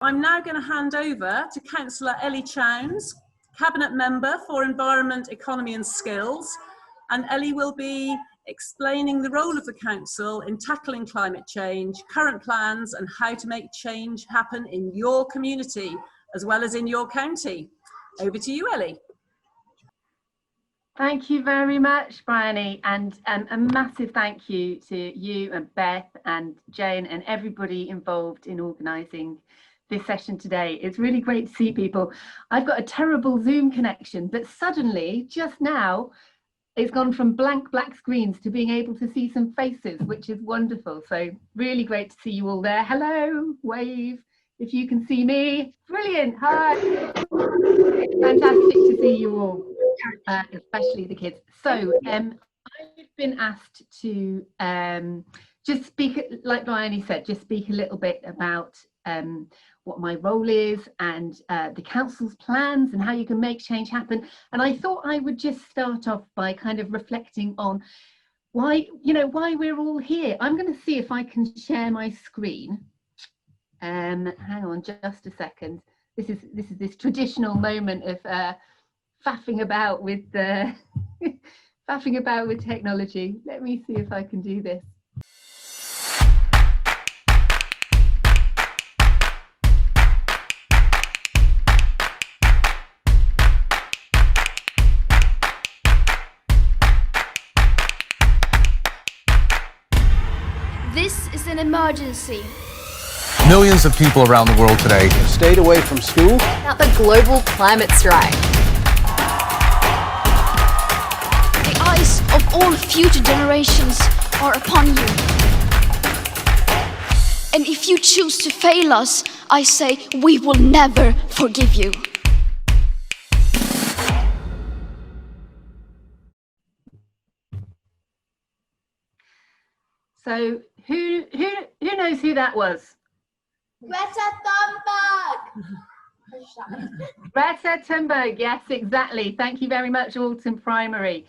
I'm now going to hand over to Councillor Ellie Chowns, Cabinet Member for Environment, Economy and Skills, and Ellie will be explaining the role of the Council in tackling climate change, current plans and how to make change happen in your community as well as in your county. Over to you, Ellie. Thank you very much, Bryony, and a massive thank you to you and Beth and Jane and everybody involved in organising this session today. It's really great to see people. I've got a terrible Zoom connection, but suddenly, just now, it's gone from blank black screens to being able to see some faces, which is wonderful. So really great to see you all there. Hello, wave, if you can see me. Brilliant, hi. Fantastic to see you all. Especially the kids. So I've been asked to just speak, like Bryony said, just speak a little bit about what my role is and the council's plans and how you can make change happen. And I thought I would just start off by kind of reflecting on why we're all here. I'm going to see if I can share my screen. Hang on just a second. This is this traditional moment of faffing about with faffing about with technology. Let me see if I can do this. This is an emergency. Millions of people around the world today have stayed away from school. About the global climate strike. The eyes of all future generations are upon you. And if you choose to fail us, I say we will never forgive you. So who knows who that was? Greta Thunberg! Greta Thunberg, yes, exactly. Thank you very much, Alton Primary.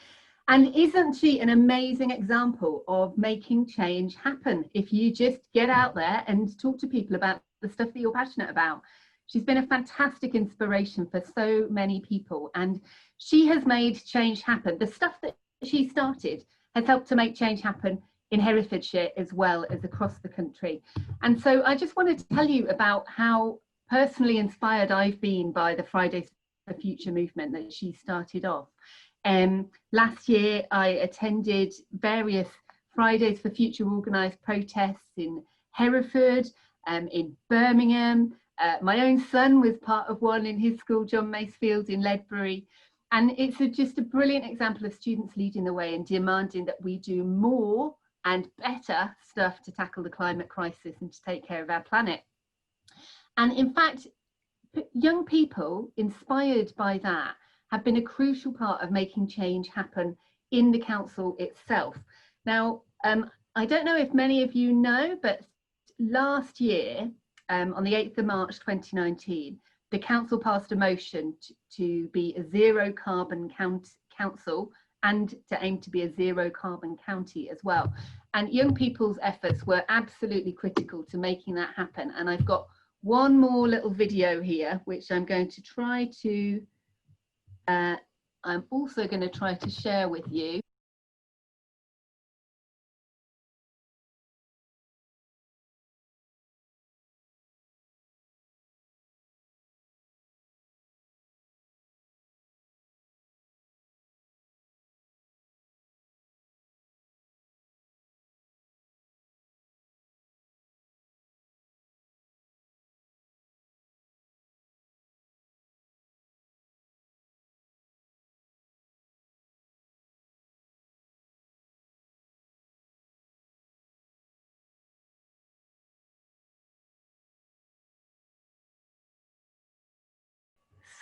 And isn't she an amazing example of making change happen if you just get out there and talk to people about the stuff that you're passionate about? She's been a fantastic inspiration for so many people, and she has made change happen. The stuff that she started has helped to make change happen in Herefordshire as well as across the country. And so I just wanted to tell you about how personally inspired I've been by the Fridays for Future movement that she started off. Last year I attended various Fridays for Future organised protests in Hereford, in Birmingham. My own son was part of one in his school, John Masefield in Ledbury. And it's just a brilliant example of students leading the way and demanding that we do more and better stuff to tackle the climate crisis and to take care of our planet. And in fact, young people inspired by that have been a crucial part of making change happen in the council itself. Now, I don't know if many of you know, but last year, on the 8th of March 2019, the council passed a motion to be a zero carbon council and to aim to be a zero carbon county as well. And young people's efforts were absolutely critical to making that happen. And I've got one more little video here, which I'm going to try to, I'm also going to try to share with you.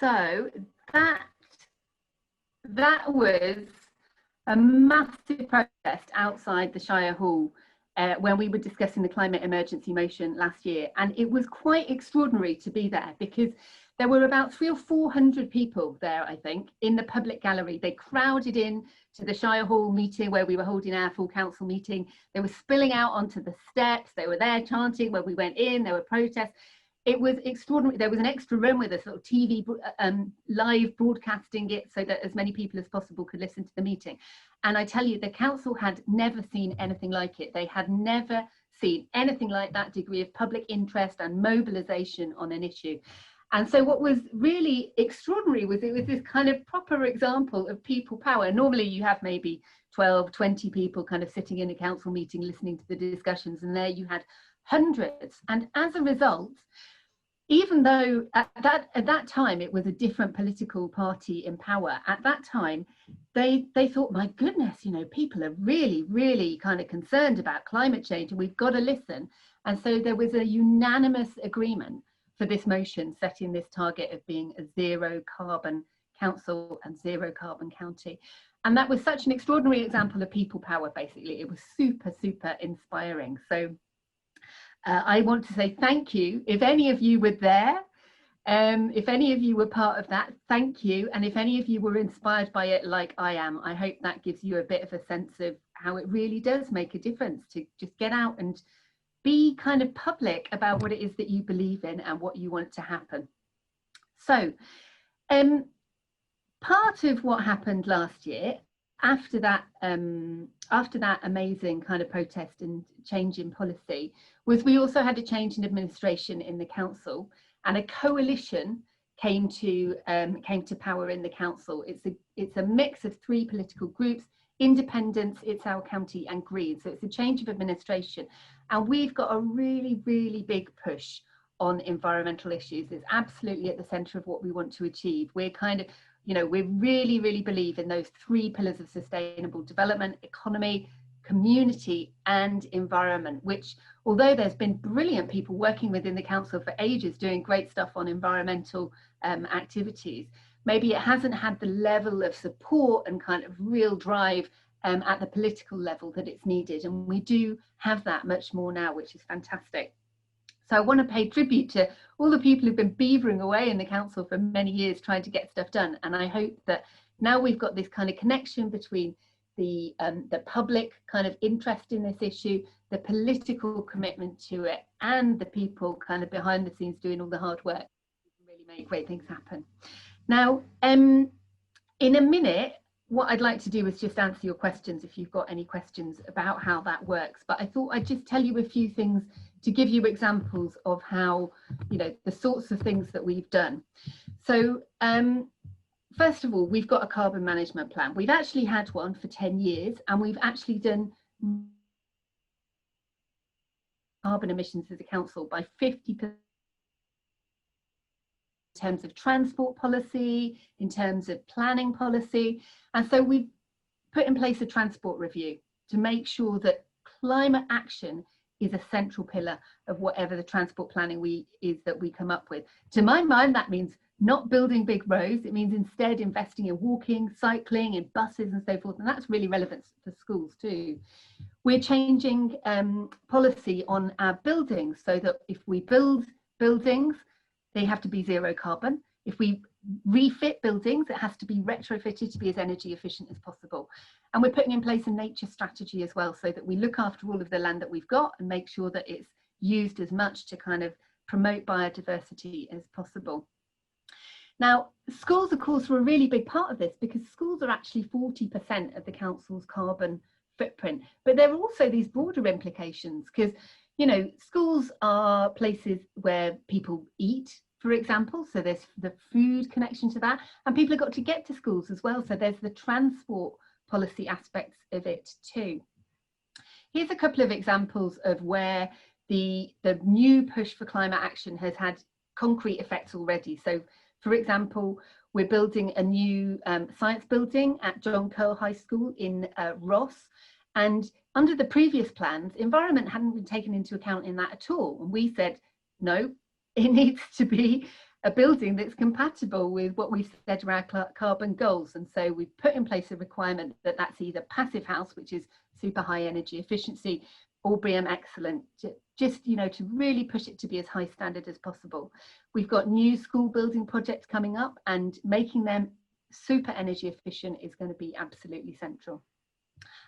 So that was a massive protest outside the Shire Hall when we were discussing the climate emergency motion last year. And it was quite extraordinary to be there because there were about 300 or 400 people there, I think, in the public gallery. They crowded in to the Shire Hall meeting where we were holding our full council meeting. They were spilling out onto the steps. They were there chanting when we went in. There were protests. it was extraordinary. There was an extra room with a sort of TV live broadcasting it so that as many people as possible could listen to the meeting. And I tell you, the council had never seen anything like it. They had never seen anything like that degree of public interest and mobilisation on an issue. And so what was really extraordinary was it was this kind of proper example of people power. Normally you have maybe 12, 20 people kind of sitting in a council meeting listening to the discussions, and there you had hundreds. And as a result, even though at that time it was a different political party in power, at that time they thought, my goodness, you know, people are really, really kind of concerned about climate change and we've got to listen. And so there was a unanimous agreement for this motion, setting this target of being a zero carbon council and zero carbon county. And that was such an extraordinary example of people power, basically. It was super, super inspiring. So I want to say thank you. If any of you were there, if any of you were part of that, thank you. And if any of you were inspired by it like I am, I hope that gives you a bit of a sense of how it really does make a difference to just get out and be kind of public about what it is that you believe in and what you want to happen. So part of what happened last year after that amazing kind of protest and change in policy was we also had a change in administration in the council, and a coalition came to power in the council. It's a mix of 3 political groups: Independents, It's Our County, and Green. So it's a change of administration, and we've got a really, really big push on environmental issues. It's absolutely at the centre of what we want to achieve. We're kind of, you know, we really, really believe in those 3 pillars of sustainable development: economy, community, and environment, which, although there's been brilliant people working within the council for ages doing great stuff on environmental activities, maybe it hasn't had the level of support and kind of real drive at the political level that it's needed. And we do have that much more now, which is fantastic. So I want to pay tribute to all the people who've been beavering away in the council for many years trying to get stuff done. And I hope that now we've got this kind of connection between the public kind of interest in this issue, the political commitment to it, and the people kind of behind the scenes doing all the hard work, we can really make great things happen. Now, in a minute, what I'd like to do is just answer your questions if you've got any questions about how that works. But I thought I'd just tell you a few things to give you examples of how, you know, the sorts of things that we've done. So first of all, we've got a carbon management plan. We've actually had one for 10 years, and we've actually done carbon emissions as a council by 50% in terms of transport policy, in terms of planning policy. And so we've put in place a transport review to make sure that climate action is a central pillar of whatever the transport planning is that we come up with. To my mind, that means not building big roads. It means instead investing in walking, cycling, in buses and so forth. And that's really relevant for schools too. We're changing policy on our buildings so that if we build buildings, they have to be zero carbon. If we refit buildings, it has to be retrofitted to be as energy efficient as possible. And we're putting in place a nature strategy as well, so that we look after all of the land that we've got and make sure that it's used as much to kind of promote biodiversity as possible. Now, schools, of course, were a really big part of this, because schools are actually 40% of the council's carbon footprint. But there are also these broader implications, because, you know, schools are places where people eat, for example, so there's the food connection to that, and people have got to get to schools as well, so there's the transport policy aspects of it too. Here's a couple of examples of where the new push for climate action has had concrete effects already. So, for example, we're building a new science building at John Curl High School in Ross, and under the previous plans, environment hadn't been taken into account in that at all, and we said, no, it needs to be a building that's compatible with what we've said are our carbon goals. And so we've put in place a requirement that that's either passive house, which is super high energy efficiency, or BREEAM excellent, just, you know, to really push it to be as high standard as possible. We've got new school building projects coming up, and making them super energy efficient is going to be absolutely central.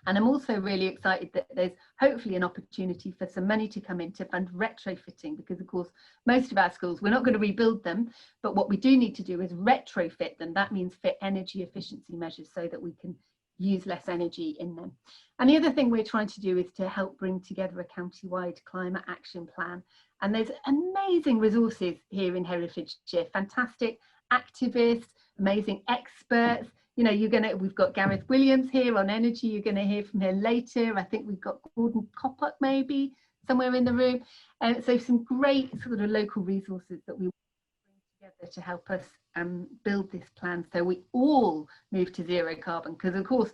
And I'm also really excited that there's hopefully an opportunity for some money to come in to fund retrofitting, because of course most of our schools, we're not going to rebuild them, but what we do need to do is retrofit them. That means fit energy efficiency measures so that we can use less energy in them. And the other thing we're trying to do is to help bring together a county-wide climate action plan. And there's amazing resources here in Herefordshire, fantastic activists, amazing experts. You know, we've got Gareth Williams here on energy, you're going to hear from him later. I think we've got Gordon Coppock maybe somewhere in the room. So some great sort of local resources that we bring together to help us build this plan so we all move to zero carbon, because of course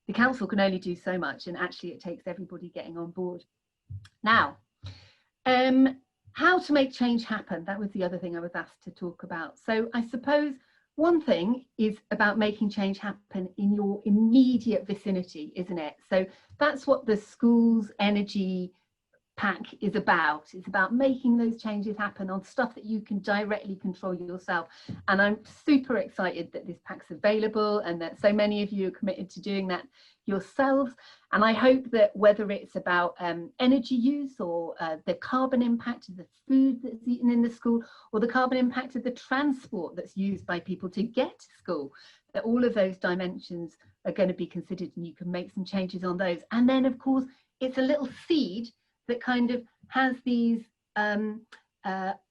the council can only do so much, and actually it takes everybody getting on board. Now, how to make change happen, that was the other thing I was asked to talk about. So I suppose one thing is about making change happen in your immediate vicinity, isn't it? So that's what the school's energy pack is about. It's about making those changes happen on stuff that you can directly control yourself. And I'm super excited that this pack's available and that so many of you are committed to doing that yourselves. And I hope that whether it's about energy use or the carbon impact of the food that's eaten in the school, or the carbon impact of the transport that's used by people to get to school, that all of those dimensions are going to be considered and you can make some changes on those. And then of course, it's a little seed that kind of has these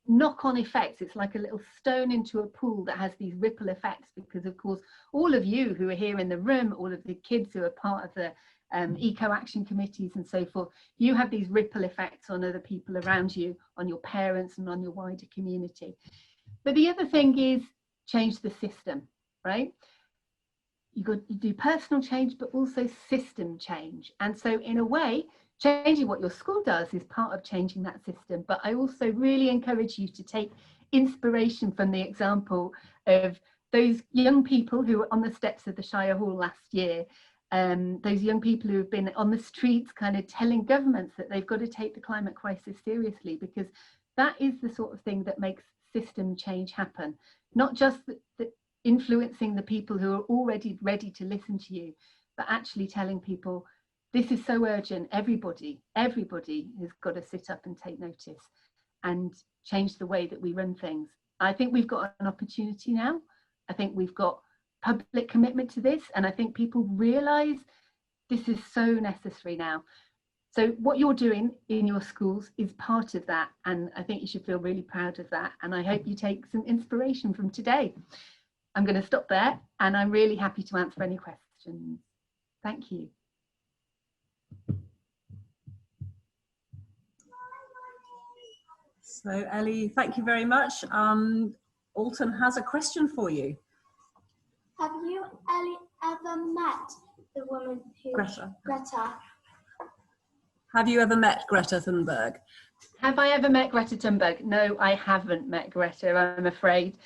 knock-on effects. It's like a little stone into a pool that has these ripple effects, because of course all of you who are here in the room, all of the kids who are part of the eco-action committees and so forth, you have these ripple effects on other people around you, on your parents and on your wider community. But the other thing is change the system, right? You do personal change but also system change. And so in a way, changing what your school does is part of changing that system. But I also really encourage you to take inspiration from the example of those young people who were on the steps of the Shire Hall last year, those young people who have been on the streets kind of telling governments that they've got to take the climate crisis seriously, because that is the sort of thing that makes system change happen. Not just the influencing the people who are already ready to listen to you, but actually telling people, this is so urgent, everybody has got to sit up and take notice and change the way that we run things. I think we've got an opportunity now. I think we've got public commitment to this, and I think people realise this is so necessary now. So what you're doing in your schools is part of that, and I think you should feel really proud of that, and I hope you take some inspiration from today. I'm going to stop there, and I'm really happy to answer any questions. Thank you. So Ellie, thank you very much. Alton has a question for you. Have you, Ellie, ever met the woman who... Greta. Have you ever met Greta Thunberg? Have I ever met Greta Thunberg? No, I haven't met Greta, I'm afraid.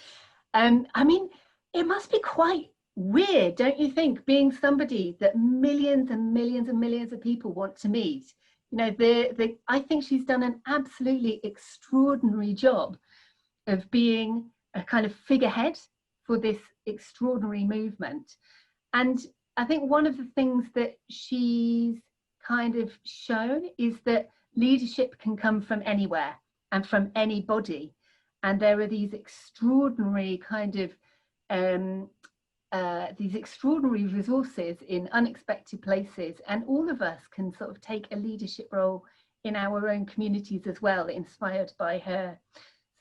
I mean, it must be quite weird, don't you think, being somebody that millions and millions and millions of people want to meet. You know, I think she's done an absolutely extraordinary job of being a kind of figurehead for this extraordinary movement. And I think one of the things that she's kind of shown is that leadership can come from anywhere and from anybody. And there are these extraordinary kind of these extraordinary resources in unexpected places, and all of us can sort of take a leadership role in our own communities as well, inspired by her.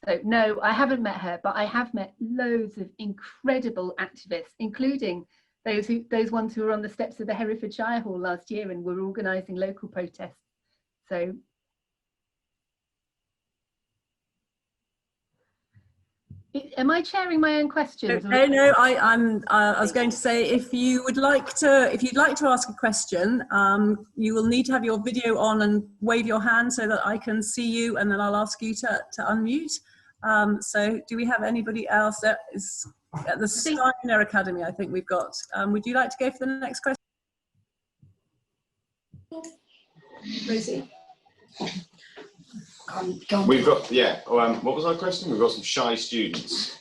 So no, I haven't met her, but I have met loads of incredible activists, including those ones who were on the steps of the Hereford Shire Hall last year and were organising local protests. So am I sharing my own questions? No, I was going to say, if you'd like to ask a question, you will need to have your video on and wave your hand so that I can see you, and then I'll ask you to unmute. So do we have anybody else that is at the Steiner Academy? I think we've got. Would you like to go for the next question? Rosie. We've got, what was our question? We've got some shy students.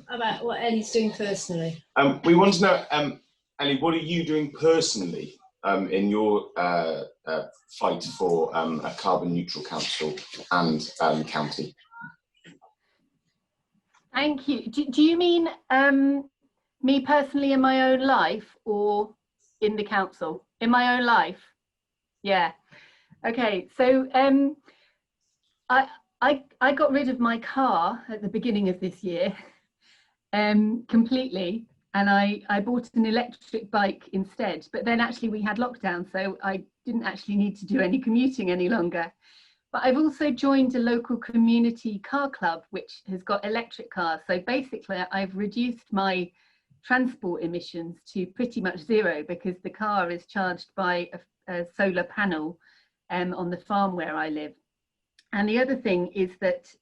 About what Ellie's doing personally. We want to know, Ellie, what are you doing personally in your fight for a carbon neutral council and county? Thank you. Do you mean me personally in my own life or in the council? In my own life? Yeah. Okay. So I got rid of my car at the beginning of this year completely, and I bought an electric bike instead. But then actually we had lockdown, so I didn't actually need to do any commuting any longer. But I've also joined a local community car club, which has got electric cars. So basically, I've reduced my transport emissions to pretty much zero, because the car is charged by a solar panel on the farm where I live. And the other thing is that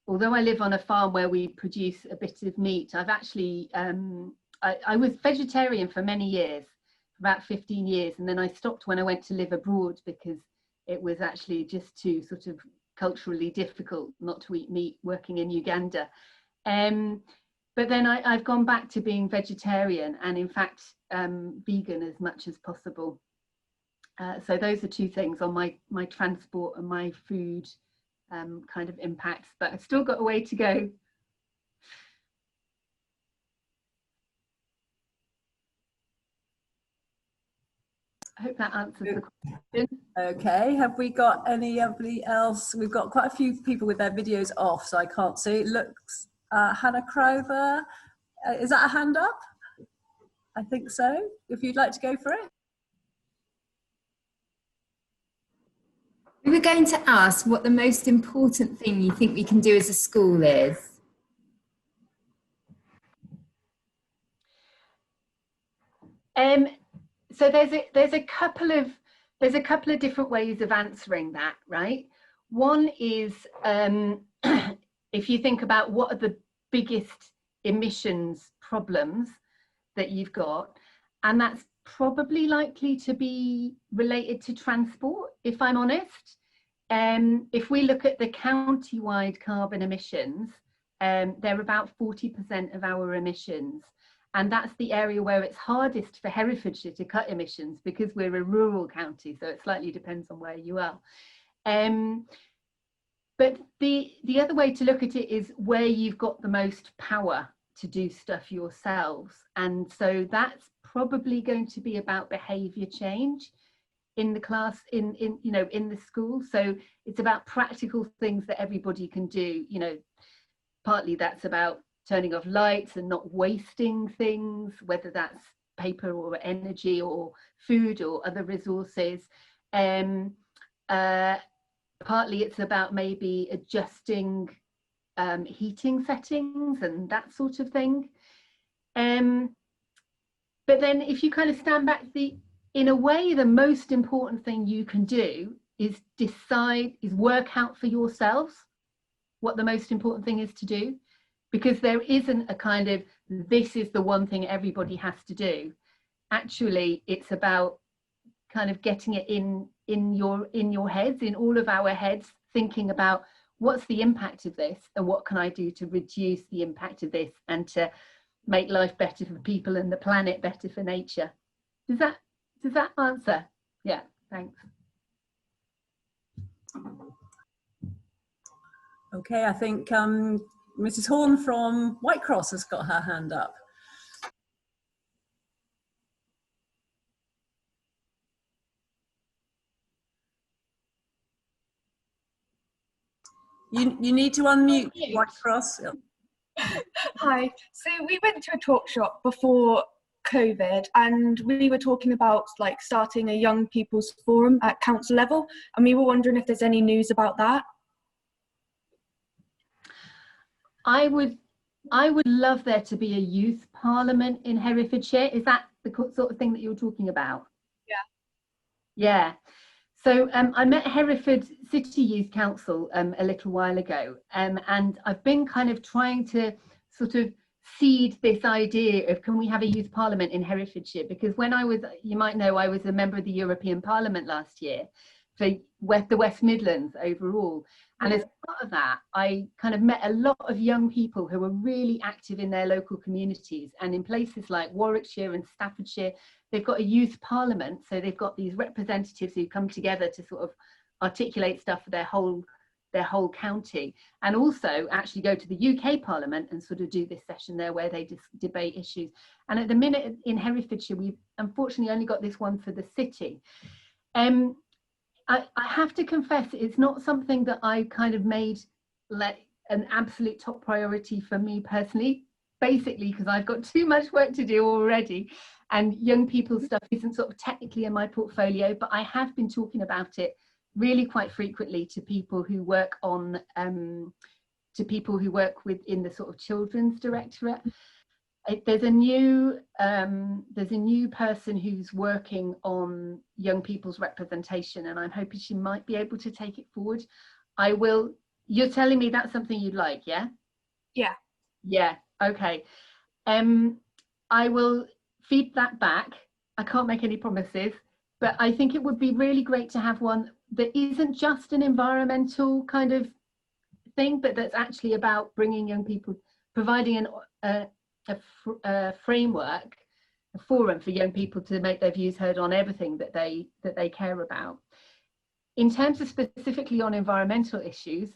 although I live on a farm where we produce a bit of meat, I've actually, I was vegetarian for many years, about 15 years. And then I stopped when I went to live abroad, because it was actually just too sort of culturally difficult not to eat meat working in Uganda. But then I've gone back to being vegetarian, and in fact vegan as much as possible. So those are two things on my transport and my food kind of impacts, but I've still got a way to go. I hope that answers the question. Okay, have we got anybody else? We've got quite a few people with their videos off, so I can't see. It looks, Hannah Crover, is that a hand up? I think so, if you'd like to go for it. We were going to ask what the most important thing you think we can do as a school is. So there's a couple of different ways of answering that, right? One is if you think about what are the biggest emissions problems that you've got, and that's probably likely to be related to transport, if I'm honest. If we look at the county-wide carbon emissions, they're about 40% of our emissions. And that's the area where it's hardest for Herefordshire to cut emissions, because we're a rural county, so it slightly depends on where you are. But the other way to look at it is where you've got the most power to do stuff yourselves. And so that's probably going to be about behaviour change in the class, in the school. So it's about practical things that everybody can do. Partly that's about turning off lights and not wasting things, whether that's paper or energy or food or other resources. Partly it's about maybe adjusting heating settings and that sort of thing. But then if you kind of stand back, in a way, the most important thing you can do is work out for yourselves what the most important thing is to do. Because there isn't a kind of, this is the one thing everybody has to do. Actually, it's about kind of getting it in your heads, in all of our heads, thinking about what's the impact of this and what can I do to reduce the impact of this and to make life better for people and the planet better for nature. Does that answer? Yeah, thanks. Okay, I think Mrs. Horn from Whitecross has got her hand up. You need to unmute, Whitecross. Hi, so we went to a talk shop before COVID, and we were talking about like starting a young people's forum at council level, and we were wondering if there's any news about that. I would love there to be a youth parliament in Herefordshire. Is that the sort of thing that you're talking about? Yeah. So I met Hereford City Youth Council a little while ago, and I've been kind of trying to sort of seed this idea of, can we have a youth parliament in Herefordshire? Because when I was, you might know, I was a member of the European Parliament last year, for the West Midlands overall. And as part of that, I kind of met a lot of young people who were really active in their local communities, and in places like Warwickshire and Staffordshire, they've got a youth parliament. So they've got these representatives who come together to sort of articulate stuff for their whole county, and also actually go to the UK Parliament and sort of do this session there where they just debate issues. And at the minute in Herefordshire, we've unfortunately only got this one for the city. I have to confess, it's not something that I kind of made like an absolute top priority for me personally, basically because I've got too much work to do already, and young people's stuff isn't sort of technically in my portfolio, but I have been talking about it really quite frequently to people who work on within the sort of children's directorate. There's a new person who's working on young people's representation, and I'm hoping she might be able to take it forward. You're telling me that's something you'd like, yeah? Yeah, okay. I will feed that back. I can't make any promises, but I think it would be really great to have one that isn't just an environmental kind of thing, but that's actually about bringing young people, providing a framework, a forum for young people to make their views heard on everything that they care about. In terms of specifically on environmental issues,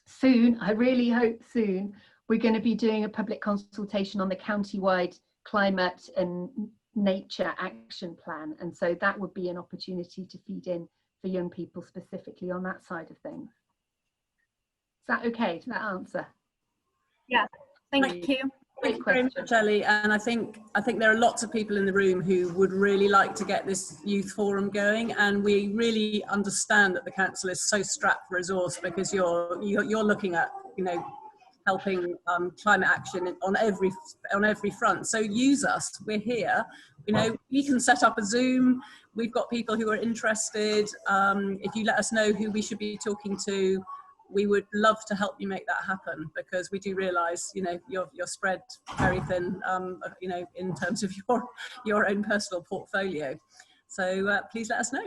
soon, I really hope soon, we're going to be doing a public consultation on the county-wide climate and nature action plan, and so that would be an opportunity to feed in for young people specifically on that side of things. Is that okay? Does that answer? Yeah, thank you. Thank you very much, Ellie. And I think there are lots of people in the room who would really like to get this youth forum going, and we really understand that the council is so strapped for resource, because you're looking at, you know, helping climate action on every front. So use us. We're here. You know, we can set up a Zoom. We've got people who are interested. If you let us know who we should be talking to, we would love to help you make that happen, because we do realise, you know, you're spread very thin, you know, in terms of your own personal portfolio. So please let us know.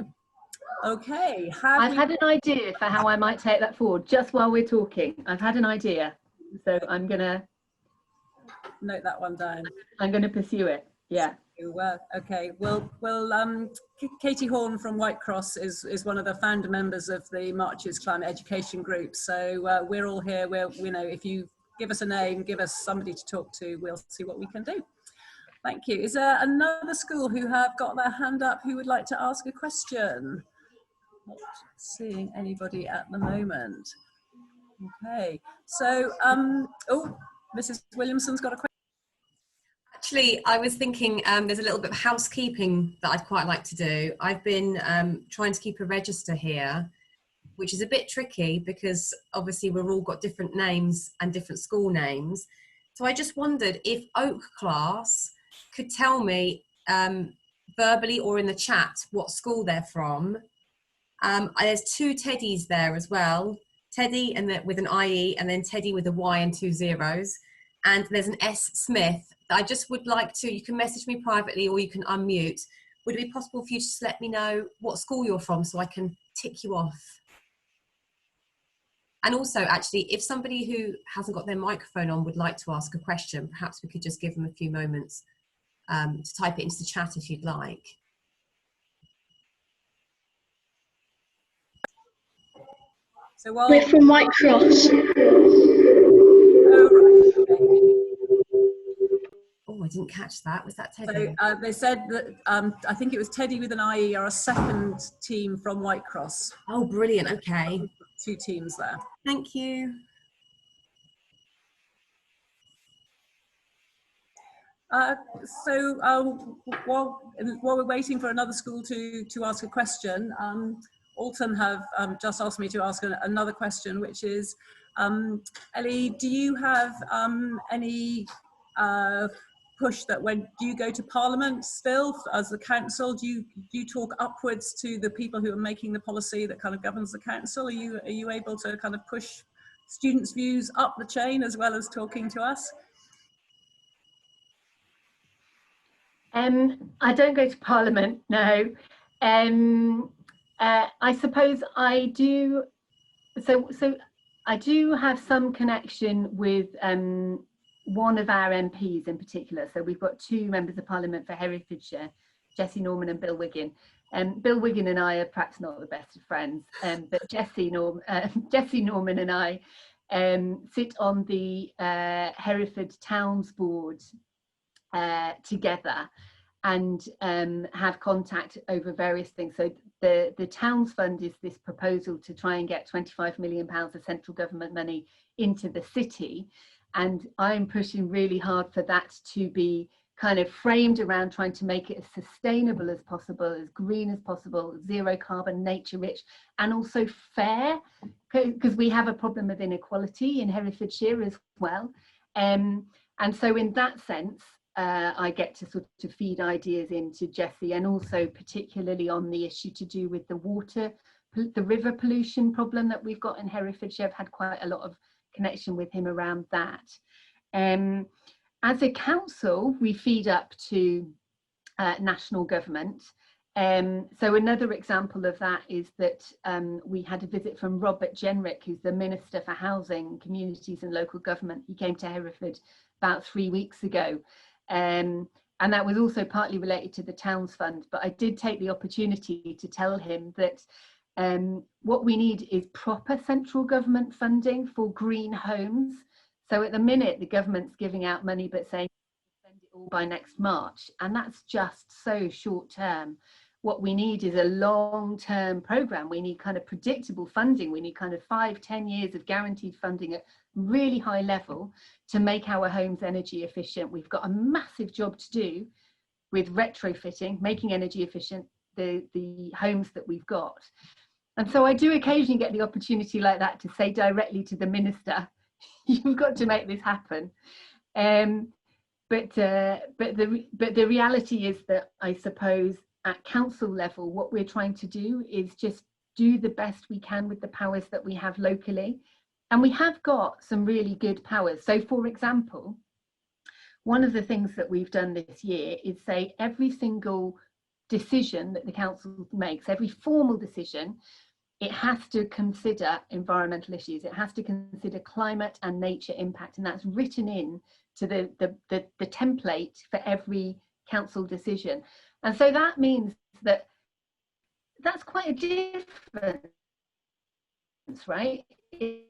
Okay. I've had an idea for how I might take that forward just while we're talking. I've had an idea, so I'm gonna note that one down. I'm gonna pursue it. Yeah. Okay. Well, Katie Horn from Whitecross is one of the founder members of the Marches Climate Education Group. So we're all here. You know, if you give us a name, give us somebody to talk to, we'll see what we can do. Thank you. Is there another school who have got their hand up who would like to ask a question? Not seeing anybody at the moment. Okay. So, oh, Mrs. Williamson's got a question. Actually, I was thinking there's a little bit of housekeeping that I'd quite like to do. I've been trying to keep a register here, which is a bit tricky because obviously we've all got different names and different school names. So I just wondered if Oak Class could tell me verbally or in the chat what school they're from. There's two Teddies there as well. Teddy and with an IE, and then Teddy with a Y and 2 zeros. And there's an S Smith. I just would like to, you can message me privately or you can unmute. Would it be possible for you to just let me know what school you're from so I can tick you off? And also, actually, if somebody who hasn't got their microphone on would like to ask a question, perhaps we could just give them a few moments to type it into the chat if you'd like. So while we're from Whitecross. Oh, I didn't catch that. Was that Teddy? So they said that I think it was Teddy with an IE are a second team from Whitecross. Oh, brilliant. Okay. Two teams there. Thank you. While we're waiting for another school to ask a question, Alton have just asked me to ask another question, which is, Ellie, do you have any push that do you go to Parliament still as the council? Do you talk upwards to the people who are making the policy that kind of governs the council? Are you able to kind of push students' views up the chain as well as talking to us? I don't go to Parliament, no. I suppose I do. So I do have some connection with one of our MPs in particular. So we've got two members of Parliament for Herefordshire, Jessie Norman and Bill Wiggin. Bill Wiggin and I are perhaps not the best of friends, but Jessie Norman and I sit on the Hereford Towns Board together, and have contact over various things. So the Towns Fund is this proposal to try and get £25 million of central government money into the city, and I'm pushing really hard for that to be kind of framed around trying to make it as sustainable as possible, as green as possible, zero carbon, nature rich, and also fair, because we have a problem of inequality in Herefordshire as well. And so in that sense, I get to sort of feed ideas into Jessie, and also particularly on the issue to do with the river pollution problem that we've got in Herefordshire. I've had quite a lot of connection with him around that. As a council, we feed up to national government. So another example of that is that we had a visit from Robert Jenrick, who's the Minister for Housing, Communities and Local Government. He came to Hereford about 3 weeks ago. And that was also partly related to the Towns Fund. But I did take the opportunity to tell him that what we need is proper central government funding for green homes. So at the minute, the government's giving out money, but saying spend it all by next March. And that's just so short term. What we need is a long-term programme. We need kind of predictable funding. We need kind of 5-10 years of guaranteed funding at really high level to make our homes energy efficient. We've got a massive job to do with retrofitting, making energy efficient the homes that we've got. And so I do occasionally get the opportunity like that to say directly to the minister, you've got to make this happen. But the reality is that I suppose at council level, what we're trying to do is just do the best we can with the powers that we have locally. And we have got some really good powers. So for example, one of the things that we've done this year is say every single decision that the council makes, every formal decision, it has to consider environmental issues. It has to consider climate and nature impact, and that's written in to the template for every council decision. And so that means that that's quite a difference, right? It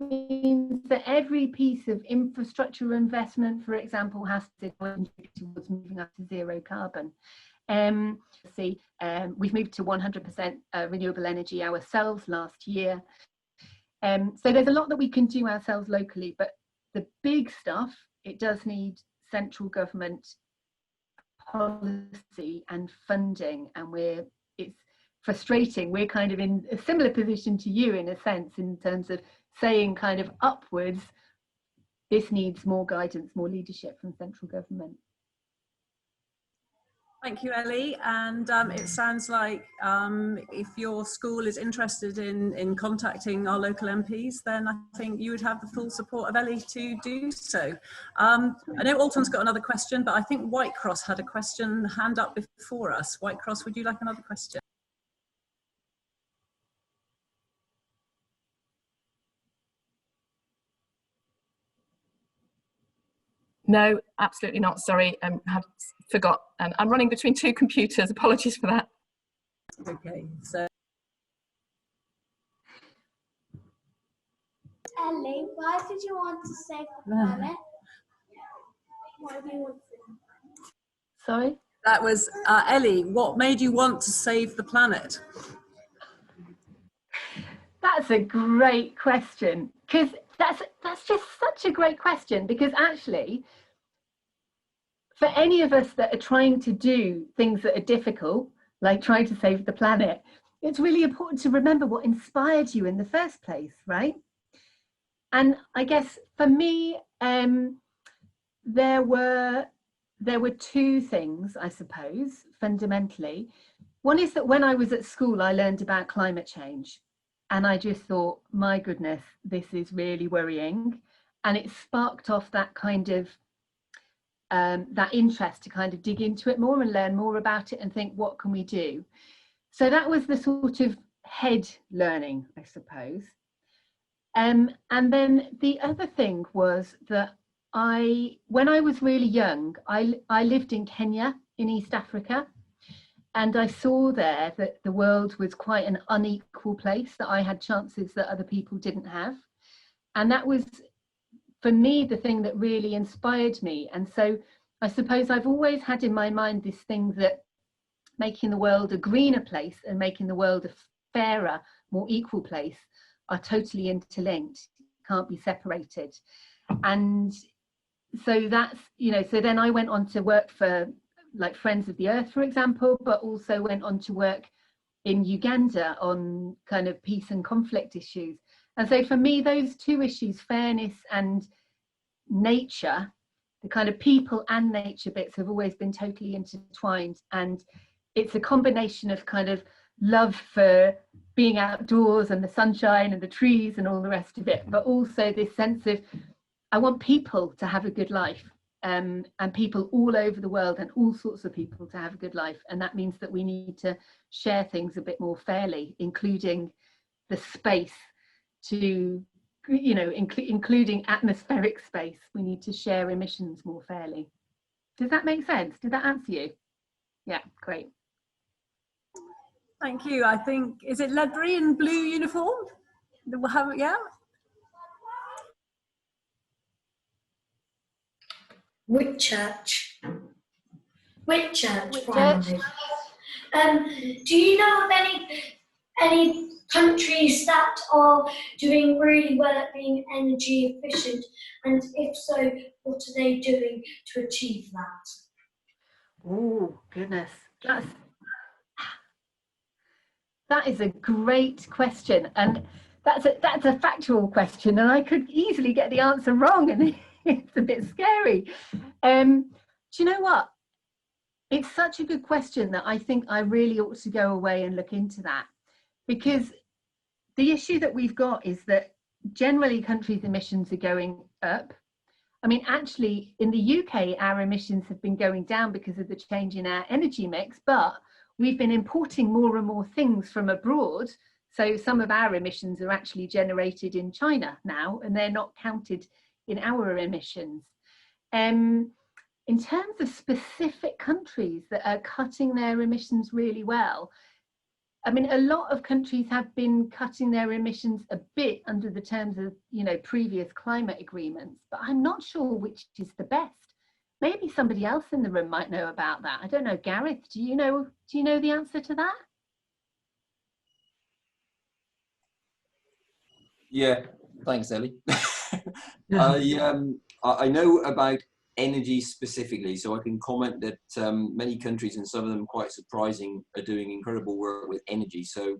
means that every piece of infrastructure investment, for example, has to contribute towards moving up to zero carbon. We've moved to 100% renewable energy ourselves last year. So there's a lot that we can do ourselves locally, but the big stuff, it does need central government policy and funding, and it's frustrating. We're kind of in a similar position to you in a sense, in terms of saying kind of upwards, this needs more guidance, more leadership from central government. Thank you, Ellie. And it sounds like if your school is interested in contacting our local MPs, then I think you would have the full support of Ellie to do so. I know Alton's got another question, but I think Whitecross had a question hand up before us. Whitecross, would you like another question? No, absolutely not. Sorry, forgot. I'm running between two computers. Apologies for that. Okay, so. Ellie, why did you want to save the planet? Why do you want to? Sorry? That was Ellie, what made you want to save the planet? That's a great question, because that's just such a great question, because actually for any of us that are trying to do things that are difficult, like trying to save the planet, it's really important to remember what inspired you in the first place, right? And I guess for me, there were two things, I suppose, fundamentally. One is that when I was at school, I learned about climate change. And I just thought, my goodness, this is really worrying. And it sparked off that kind of, that interest to kind of dig into it more and learn more about it and think, what can we do? So that was the sort of head learning, I suppose. And then the other thing was that when I was really young, I lived in Kenya in East Africa, and I saw there that the world was quite an unequal place, that I had chances that other people didn't have. And that was, for me, the thing that really inspired me. And so I suppose I've always had in my mind this thing that making the world a greener place and making the world a fairer, more equal place are totally interlinked, can't be separated. And so that's, you know, so then I went on to work for like Friends of the Earth, for example, but also went on to work in Uganda on kind of peace and conflict issues. And so for me, those two issues, fairness and nature, the kind of people and nature bits have always been totally intertwined. And it's a combination of kind of love for being outdoors and the sunshine and the trees and all the rest of it, but also this sense of, I want people to have a good life, and people all over the world and all sorts of people to have a good life. And that means that we need to share things a bit more fairly, including the space to, you know, including atmospheric space. We need to share emissions more fairly. Does that make sense? Did that answer you? Yeah, great. Thank you. I think, is it Ledbury in blue uniform? We'll have it, yeah? Whitchurch Primary. Do you know of any countries that are doing really well at being energy efficient? And if so, what are they doing to achieve that? Oh, goodness. That is a great question. And that's a factual question. And I could easily get the answer wrong. And it's a bit scary. Do you know what? It's such a good question that I think I really ought to go away and look into that. Because the issue that we've got is that generally countries' emissions are going up. I mean, actually, in the UK, our emissions have been going down because of the change in our energy mix, but we've been importing more and more things from abroad. So some of our emissions are actually generated in China now, and they're not counted in our emissions. In terms of specific countries that are cutting their emissions really well, I mean, a lot of countries have been cutting their emissions a bit under the terms of, you know, previous climate agreements, but I'm not sure which is the best. Maybe somebody else in the room might know about that. I don't know, Gareth, do you know the answer to that? Yeah, thanks, Ellie. I know about energy specifically, so I can comment that many countries, and some of them quite surprising, are doing incredible work with energy. So,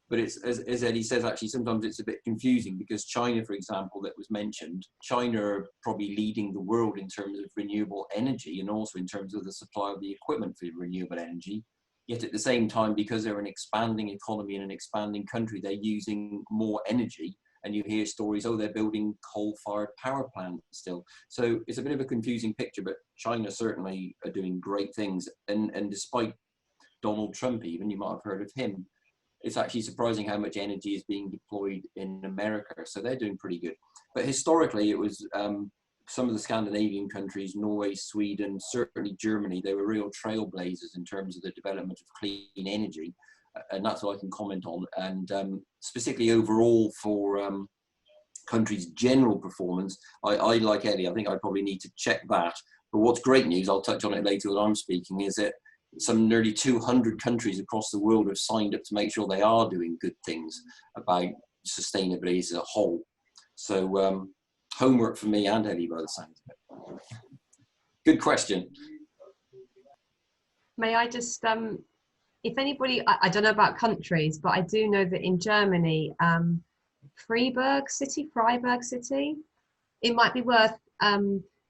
but it's, as Ellie says, actually sometimes it's a bit confusing, because China, for example, that was mentioned, China are probably leading the world in terms of renewable energy and also in terms of the supply of the equipment for renewable energy. Yet at the same time, because they're an expanding economy and an expanding country, they're using more energy. And you hear stories, oh, they're building coal-fired power plants still. So it's a bit of a confusing picture, but China certainly are doing great things. And despite Donald Trump even, you might have heard of him, it's actually surprising how much energy is being deployed in America. So they're doing pretty good. But historically, it was some of the Scandinavian countries, Norway, Sweden, certainly Germany, they were real trailblazers in terms of the development of clean energy. And that's what I can comment on. And specifically overall for countries' general performance, I like Ellie, I think I probably need to check that. But what's great news, I'll touch on it later when I'm speaking, is that some nearly 200 countries across the world have signed up to make sure they are doing good things about sustainability as a whole. So homework for me and Ellie by the sound of it. Good question. May I just, if anybody, I don't know about countries, but I do know that in Germany, Freiburg City, it might be worth,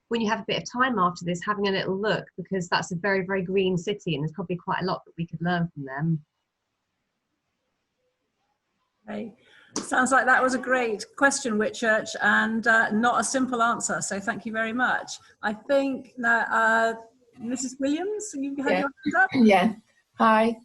when you have a bit of time after this, having a little look, because that's a very, very green city and there's probably quite a lot that we could learn from them. Okay. Sounds like that was a great question, Whitchurch, and not a simple answer. So thank you very much. I think that Mrs. Williams, you had your hand up? Yeah. Hi.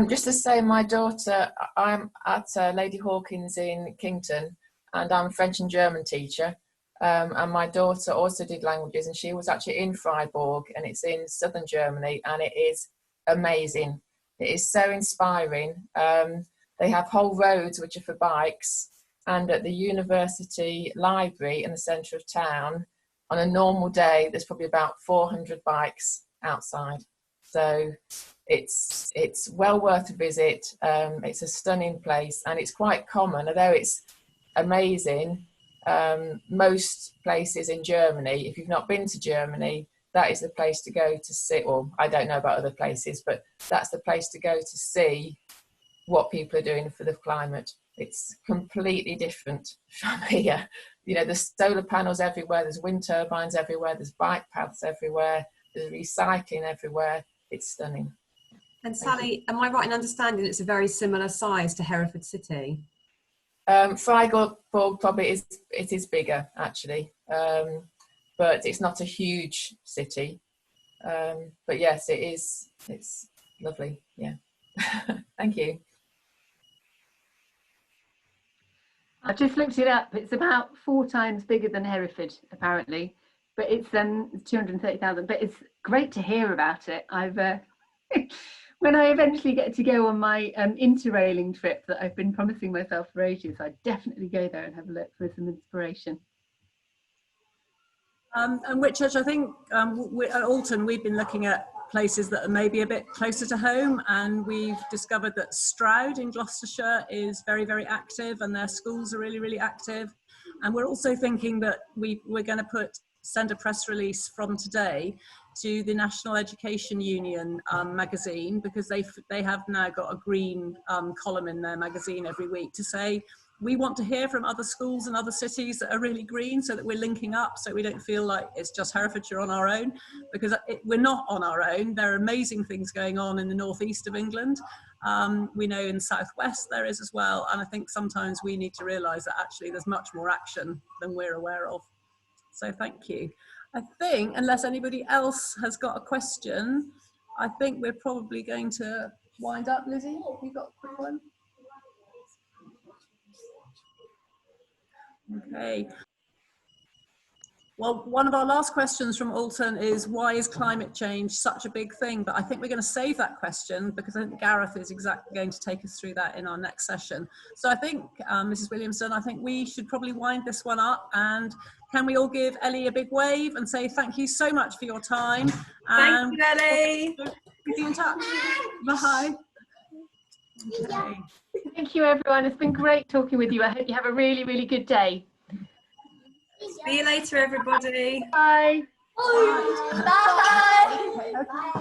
Just to say, my daughter, I'm at Lady Hawkins in Kington, and I'm a French and German teacher. And my daughter also did languages, and she was actually in Freiburg, and it's in southern Germany, and it is amazing. It is so inspiring. They have whole roads which are for bikes, and at the university library in the centre of town, on a normal day, there's probably about 400 bikes outside. So it's well worth a visit. It's a stunning place, and it's quite common, although it's amazing. Most places in Germany, if you've not been to Germany, that is the place to go to see. Well, I don't know about other places, but that's the place to go to see what people are doing for the climate. It's completely different from here. You know, there's solar panels everywhere, there's wind turbines everywhere, there's bike paths everywhere, there's recycling everywhere. It's stunning. And Sally, am I right in understanding it's a very similar size to Hereford City? Freiburg probably is bigger actually, but it's not a huge city. But yes, it is. It's lovely. Yeah. Thank you. I just looked it up. It's about 4 times bigger than Hereford, apparently, but it's 230,000. But it's great to hear about it. I've when I eventually get to go on my interrailing trip that I've been promising myself for ages, I'd definitely go there and have a look for some inspiration. And Whitchurch, I think at Alton we've been looking at places that are maybe a bit closer to home, and we've discovered that Stroud in Gloucestershire is very, very active, and their schools are really, really active. And we're also thinking that we're going to send a press release from today to the National Education Union magazine, because they have now got a green column in their magazine every week to say, we want to hear from other schools and other cities that are really green, so that we're linking up, so we don't feel like it's just Herefordshire on our own, because we're not on our own. There are amazing things going on in the northeast of England. We know in the southwest there is as well, and I think sometimes we need to realise that actually there's much more action than we're aware of. So thank you. I think, unless anybody else has got a question, I think we're probably going to wind up. Lizzie, have you got a quick one? Okay. Well, one of our last questions from Alton is, why is climate change such a big thing? But I think we're going to save that question, because I think Gareth is exactly going to take us through that in our next session. So I think, Mrs. Williamson, I think we should probably wind this one up, and can we all give Ellie a big wave and say thank you so much for your time. Thank you, Ellie. Be in touch. Bye. Okay. Thank you, everyone. It's been great talking with you. I hope you have a really, really good day. See you later, everybody. Bye. Bye. Bye. Okay.